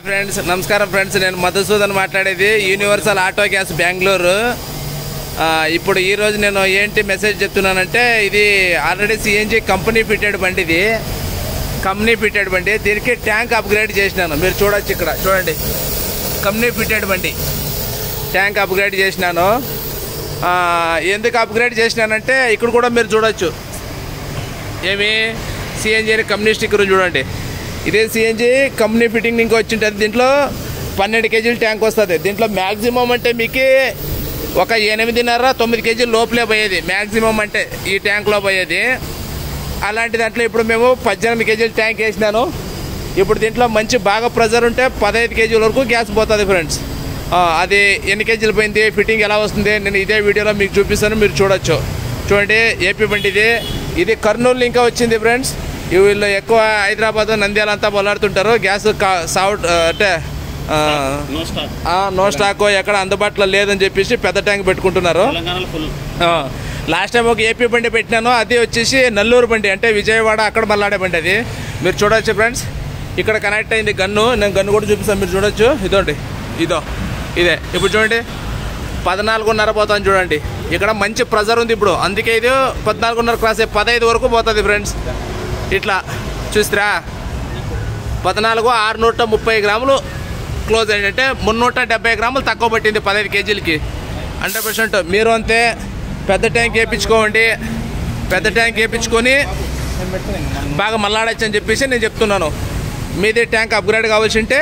Friends నమస్కారం friends, నేను మధుసూదన్ మాట్లాడేది యూనివర్సల్ ఆటో గ్యాస్ బెంగళూరు. ఇప్పుడు ఈరోజు నేను ఏంటి మెసేజ్ చెప్తున్నానంటే, ఇది ఆల్రెడీ సిఎన్జి కంపెనీ ఫిట్టెడ్ బండి, ఇది కంపెనీ ఫిట్టెడ్ బండి. దీనికి ట్యాంక్ అప్గ్రేడ్ చేసినాను. మీరు చూడొచ్చు, ఇక్కడ చూడండి, కంపెనీ ఫిట్టెడ్ బండి ట్యాంక్ అప్గ్రేడ్ చేసినాను. ఎందుకు అప్గ్రేడ్ చేసినానంటే ఇక్కడ కూడా మీరు చూడొచ్చు, ఏమి సిఎన్జి కంపెనీ స్టిక్కర్ చూడండి. ఇదే సిఎన్జి కంపెనీ ఫిట్టింగ్ ఇంకా వచ్చింటుంది. దీంట్లో 12 కేజీల ట్యాంక్ వస్తుంది. దీంట్లో మ్యాక్సిమం అంటే మీకు ఒక 8.5-9 కేజీల లోపలే పోయేది మ్యాక్సిమం, అంటే ఈ ట్యాంక్లో పోయేది. అలాంటి దాంట్లో ఇప్పుడు మేము 18 కేజీల ట్యాంక్ వేసినాను. ఇప్పుడు దీంట్లో మంచి బాగా ప్రెజర్ ఉంటే 15 కేజీల వరకు గ్యాస్ పోతుంది ఫ్రెండ్స్. అది ఎన్ని కేజీలు పోయింది, ఫిట్టింగ్ ఎలా వస్తుంది, నేను ఇదే వీడియోలో మీకు చూపిస్తాను, మీరు చూడొచ్చు. చూడండి, ఏపీ బండి ఇది కర్నూలు ఇంకా వచ్చింది ఫ్రెండ్స్. వీళ్ళు ఎక్కువ హైదరాబాద్, నంద్యాల అంతా బొల్లాడుతుంటారు. గ్యాస్ అంటే నో స్టాక్, ఎక్కడ అందుబాటులో లేదని చెప్పేసి పెద్ద ట్యాంక్ పెట్టుకుంటున్నారు. లాస్ట్ టైం ఒక ఏపీ బండి పెట్టినాను, అది వచ్చేసి నెల్లూరు బండి, అంటే విజయవాడ అక్కడ మళ్ళాడే బండి. అది మీరు చూడొచ్చు ఫ్రెండ్స్. ఇక్కడ కనెక్ట్ అయింది గన్ను, నేను గన్ను కూడా చూపిస్తాను, మీరు చూడొచ్చు. ఇదే ఇప్పుడు చూడండి, 14.5 పోతాను చూడండి. ఇక్కడ మంచి ప్రెజర్ ఉంది ఇప్పుడు, అందుకే ఇది 14.5 క్రాస్ 15 వరకు పోతుంది ఫ్రెండ్స్. ఇట్లా చూస్తారా, 14,630 గ్రాములు క్లోజ్ అయింది, అంటే 370 గ్రాములు తక్కువ పట్టింది 15 కేజీలకి. 100%. మీరు అంతే పెద్ద ట్యాంక్ వేయించుకోండి. పెద్ద ట్యాంక్ వేయించుకొని బాగా మల్లాడచ్చు అని చెప్పేసి నేను చెప్తున్నాను. మీది ట్యాంక్ అప్గ్రేడ్ కావాల్సి ఉంటే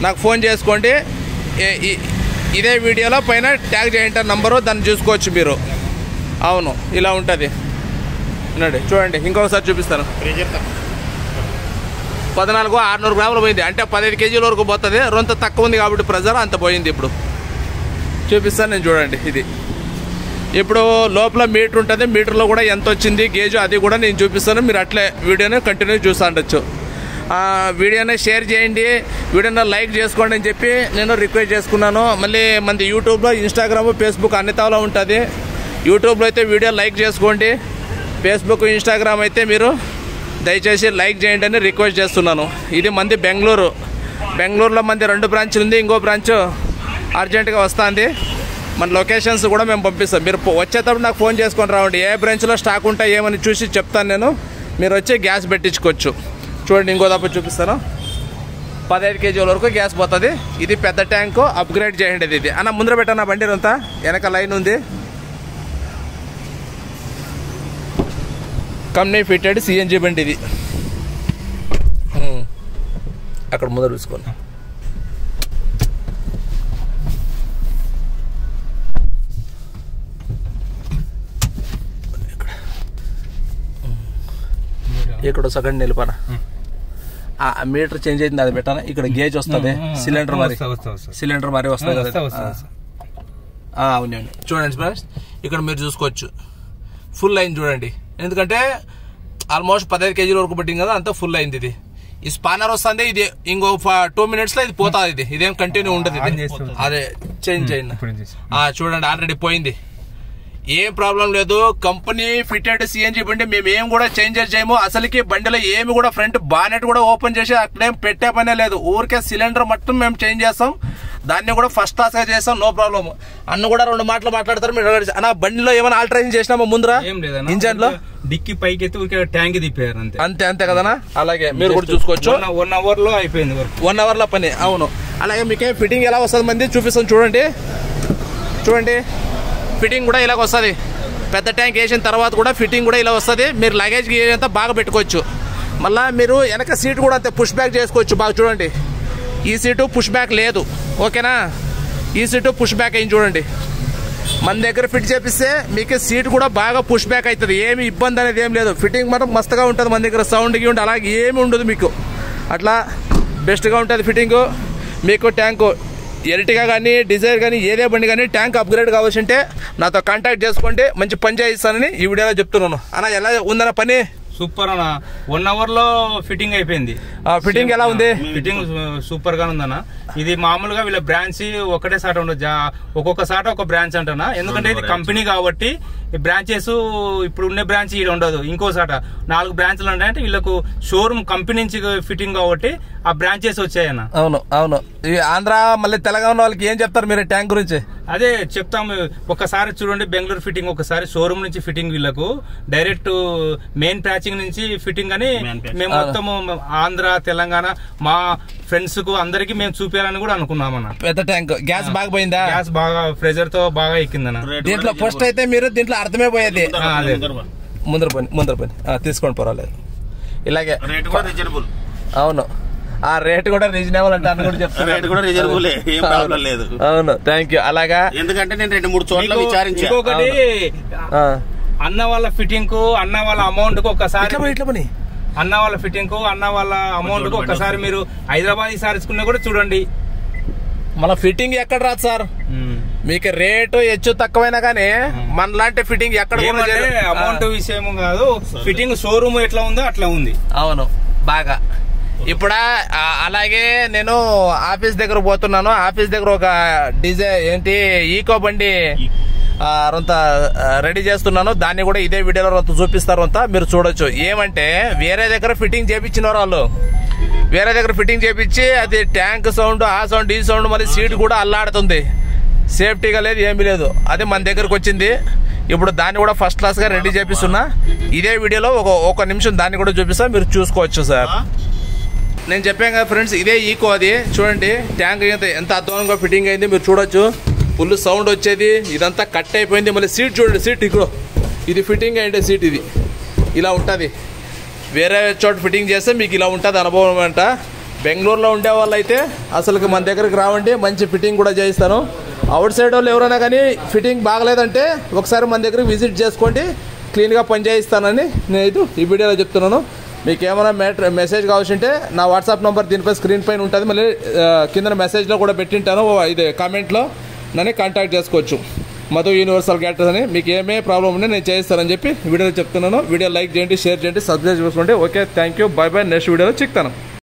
నాకు ఫోన్ చేసుకోండి. ఇదే వీడియోలో పైన ట్యాగ్ చేయండి నంబరు, దాన్ని చూసుకోవచ్చు మీరు. అవును, ఇలా ఉంటుంది. చూడండి, ఇంకొకసారి చూపిస్తాను. 14,600 గ్రాములు పోయింది, అంటే 15 కేజీల వరకు పోతుంది. రొంత తక్కువ ఉంది కాబట్టి ప్రెజర్ అంత పోయింది. ఇప్పుడు చూపిస్తాను నేను, చూడండి. ఇది ఇప్పుడు లోపల మీటర్ ఉంటుంది, మీటర్లో కూడా ఎంత వచ్చింది గేజు, అది కూడా నేను చూపిస్తాను. మీరు అట్లే వీడియోని కంటిన్యూ చూస్తూ ఉండొచ్చు. వీడియోని షేర్ చేయండి, వీడియోని లైక్ చేసుకోండి అని చెప్పి నేను రిక్వెస్ట్ చేసుకున్నాను. మళ్ళీ మంది యూట్యూబ్లో, ఇన్స్టాగ్రామ్, ఫేస్బుక్ అన్నితాలో ఉంటుంది. యూట్యూబ్లో అయితే వీడియో లైక్ చేసుకోండి, ఫేస్బుక్, ఇన్స్టాగ్రామ్ అయితే మీరు దయచేసి లైక్ చేయండి అని రిక్వెస్ట్ చేస్తున్నాను. ఇది మంది బెంగళూరులో మంది 2 బ్రాంచ్లు ఉంది. ఇంకో బ్రాంచ్ అర్జెంటుగా వస్తుంది. మన లొకేషన్స్ కూడా మేము పంపిస్తాం. మీరు వచ్చేటప్పుడు నాకు ఫోన్ చేసుకొని రావండి. ఏ బ్రాంచ్లో స్టాక్ ఉంటాయి ఏమని చూసి చెప్తాను నేను, మీరు వచ్చి గ్యాస్ పెట్టించుకోవచ్చు. చూడండి, ఇంకో దప్ప చూపిస్తాను. 15 కేజీల వరకు గ్యాస్ పోతుంది. ఇది పెద్ద ట్యాంకు, అప్గ్రేడ్ చేయండి. ఇది అన్న ముందర పెట్టాను బండి అంతా, వెనక లైన్ ఉంది. కంపెనీ ఫిట్టెడ్ సిఎన్జి బండి ఇది. అక్కడ ముందర చూసుకోండి. ఇక్కడ సెకండ్ నిలిపాన, మీటర్ చేంజ్ అవుతుంది, అది పెట్టాను. ఇక్కడ గేజ్ వస్తుంది, సిలిండర్ మరి వస్తుంది కదా. అవునండి, చూడండి ఫ్రెండ్స్, ఇక్కడ మీరు చూసుకోవచ్చు. ఫుల్ అయింది చూడండి, ఎందుకంటే ఆల్మోస్ట్ 15 కేజీల వరకు పట్టింది కదా, అంతా ఫుల్ అయింది. ఇది ఈ స్పానర్ వస్తుంది, ఇది ఇంకో 2 మినిట్స్ లో ఇది పోతుంది. ఇదేం కంటిన్యూ ఉండదు, అదే చేంజ్ అయింది. చూడండి, ఆల్రెడీ పోయింది, ఏం ప్రాబ్లం లేదు. కంపెనీ ఫిట్టెడ్ సిఎన్జి బండి, మేము ఏం కూడా చేంజెస్ చేయము. అసలుకి బండిలో ఏమి కూడా ఫ్రంట్ బానెట్ కూడా ఓపెన్ చేసి అక్కడేం పెట్టే పనే లేదు. ఊరికే సిలిండర్ మొత్తం మేము చేంజ్ చేస్తాం, దాన్ని కూడా ఫస్ట్ క్లాస్ గా చేస్తాం, నో ప్రాబ్లమ్. అన్న కూడా 2 మాటలు మాట్లాడతారు. మీరు అన్న బండిలో ఏమైనా ఆల్టరేషన్ చేసినామా ముందర? ఇంజన్ లో డిక్కి పైకి ఎత్తి ట్యాంక్ తిప్పారు, అంతే కదనా. అలాగే మీరు కూడా చూసుకోవచ్చు. 1 అవర్ లో అయిపోయింది, 1 అవర్ లో పని. అవును, అలాగే మీకే ఫిట్టింగ్ ఎలా వస్తుంది మంది చూపిస్తాం. చూడండి, ఫిట్టింగ్ కూడా ఇలాగ వస్తుంది. పెద్ద ట్యాంక్ వేసిన తర్వాత కూడా ఫిట్టింగ్ కూడా ఇలా వస్తుంది. మీరు లగేజ్ అంతా బాగా పెట్టుకోవచ్చు. మళ్ళీ మీరు వెనక సీట్ కూడా అంతే పుష్ బ్యాక్ చేసుకోవచ్చు. బాగా చూడండి, ఈ సీటు పుష్ బ్యాక్ లేదు, ఓకేనా. ఈ సీటు పుష్ బ్యాక్ అయింది చూడండి. మన దగ్గర ఫిట్ చేపిస్తే మీకు సీట్ కూడా బాగా పుష్ బ్యాక్ అవుతుంది. ఏమి ఇబ్బంది అనేది ఏం లేదు. ఫిట్టింగ్ మాత్రం మస్తుగా ఉంటుంది మన దగ్గర, సౌండ్ గి ఉంటుంది, అలాగే ఏమి ఉండదు మీకు. అట్లా బెస్ట్గా ఉంటుంది ఫిట్టింగు. మీకు ట్యాంకు ఎర్టిగా కానీ, డిజైర్ కానీ, ఏదే బండి కానీ ట్యాంక్ అప్గ్రేడ్ కావాల్సింటే నాతో కాంటాక్ట్ చేసుకోండి, మంచి పని చేయిస్తానని ఈ వీడియోలో చెప్తున్నాను. అన్న ఎలా ఉందన్న పని? సూపర్ అన్న 1 hour లో ఫిట్టింగ్ అయిపోయింది. ఫిట్టింగ్ ఎలా ఉంది? ఫిట్టింగ్ సూపర్ గా ఉందన్న. ఇది మామూలుగా వీళ్ళ బ్రాంచ్ ఒకటే సాట ఉండదు, ఒక్కొక్క సాట ఒక బ్రాంచ్ అంటనా. ఎందుకంటే ఇది కంపెనీ కాబట్టి బ్రాంచెస్ ఇప్పుడు ఉన్న బ్రాంచ్ ఇక్కడ ఉండదు, ఇంకో సాట 4 బ్రాంచ్లు ఉంటాయంటే వీళ్ళకు షోరూమ్ కంపెనీ నుంచి ఫిట్టింగ్ కాబట్టి ఆ బ్రాంచెస్ వచ్చాయన్న. అవును అవును. ఈ ఆంధ్ర మళ్ళీ తెలంగాణ వాళ్ళకి ఏం చెప్తారు మీరు ట్యాంక్ గురించి? అదే చెప్తాము, ఒకసారి చూడండి బెంగళూరు ఫిట్టింగ్, ఒకసారి షోరూమ్ నుంచి ఫిట్టింగ్, వీళ్ళకు డైరెక్ట్ మెయిన్ ప్యాచింగ్ నుంచి ఫిట్టింగ్ అని మేము మొత్తము ఆంధ్ర తెలంగాణ మా ఫ్రెండ్స్ కు అందరికి మేము చూపించాలని కూడా అనుకున్నామన్న. పెద్ద ట్యాంక్. గ్యాస్ బాగా పోయిందా? గ్యాస్ బాగా ప్రెజర్ తో బాగా ఎక్కిందన్న. దీంట్లో ఫస్ట్ అయితే మీరు దీంట్లో అర్థమే పోయేది. ముందర పని తీసుకోండి, పర్వాలేదు. ఇలాగే అవును, ఆ రేట్ కూడా రీజనబుల్ అంటే అని కూడా చెప్తాను. రేట్ కూడా రీజనబుల్, ఏం ప్రాబ్లం లేదు. అవును, థ్యాంక్ యూ. అలాగా ఎందుకంటే నేను 2-3 చోట్ల విచారించాను. ఇంకొకటి అన్న వాళ్ళ ఫిట్టింగ్ కు అన్న వాళ్ళ అమౌంట్ కు ఒక్కసారి అన్న వాళ్ళ ఫిట్టింగ్ కు అన్న వాళ్ళ అమౌంట్ కు ఒక్కసారి మీరు హైదరాబాద్ ఈసారి కూడా చూడండి. మన ఫిట్టింగ్ ఎక్కడ రాదు సార్, మీకు రేటు హెచ్చు తక్కువైనా కానీ మనలాంటి ఫిట్టింగ్ ఎక్కడ అమౌంట్ విషయం కాదు, ఫిట్టింగ్ షోరూమ్ ఎట్లా ఉందో అట్లా ఉంది. అవును బాగా. ఇప్పుడు అలాగే నేను ఆఫీస్ దగ్గర పోతున్నాను. ఆఫీస్ దగ్గర ఒక ఈకో బండి రొంత రెడీ చేస్తున్నాను. దాన్ని కూడా ఇదే వీడియోలో రొంత చూపిస్తారు. రొంత మీరు చూడొచ్చు. ఏమంటే వేరే దగ్గర ఫిట్టింగ్ చేయించినారు వాళ్ళు, వేరే దగ్గర ఫిట్టింగ్ చేయించి అది ట్యాంక్ సౌండ్, ఆ సౌండ్, ఈ సౌండ్, మళ్ళీ సీట్ కూడా అల్లాడుతుంది, సేఫ్టీగా లేదు, ఏమీ లేదు. అది మన దగ్గరకు వచ్చింది. ఇప్పుడు దాన్ని కూడా ఫస్ట్ క్లాస్ గా రెడీ చేపిస్తున్నా. ఇదే వీడియోలో ఒక నిమిషం దాన్ని కూడా చూపిస్తా, మీరు చూసుకోవచ్చు సార్. నేను చెప్పాను కదా ఫ్రెండ్స్, ఇదే ఈకో. అది చూడండి ట్యాంక్ ఎంత అధ్వానంగా ఫిట్టింగ్ అయింది, మీరు చూడొచ్చు. ఫుల్ సౌండ్ వచ్చేది, ఇదంతా కట్ అయిపోయింది. మళ్ళీ సీట్ చూడండి, సీట్ ఇక్కడ ఇది ఫిట్టింగ్ అయ్యింది. సీట్ ఇది ఇలా ఉంటుంది. వేరే చోట ఫిట్టింగ్ చేస్తే మీకు ఇలా ఉంటుంది అనుభవం అంట. బెంగళూరులో ఉండే వాళ్ళు అయితే అసలు మన దగ్గరికి రావండి, మంచి ఫిట్టింగ్ కూడా చేయిస్తాను. అవుట్ సైడ్ వాళ్ళు ఎవరైనా కానీ ఫిట్టింగ్ బాగలేదంటే ఒకసారి మన దగ్గరికి విజిట్ చేసుకోండి, క్లీన్గా పని చేయిస్తానని నేను ఈ వీడియోలో చెప్తున్నాను. మీకు ఏమైనా మెసేజ్ కావాల్సింటే నా వాట్సాప్ నెంబర్ దీనిపై స్క్రీన్ పైన ఉంటుంది, మళ్ళీ కింద మెసేజ్లో కూడా పెట్టింటాను, ఇది కామెంట్లో నన్ను కాంటాక్ట్ చేసుకోవచ్చు. మధు యూనివర్సల్ గ్యాటర్స్ అని. మీకు ఏమే ప్రాబ్లం ఉంటే నేను చేయిస్తానని చెప్పి వీడియోలో చెప్తున్నాను. వీడియో లైక్ చేయండి, షేర్ చేయండి, సబ్స్క్రైబ్ చేసుకోండి. Okay, thank you, by by. Next వీడియోలో చిక్తాను.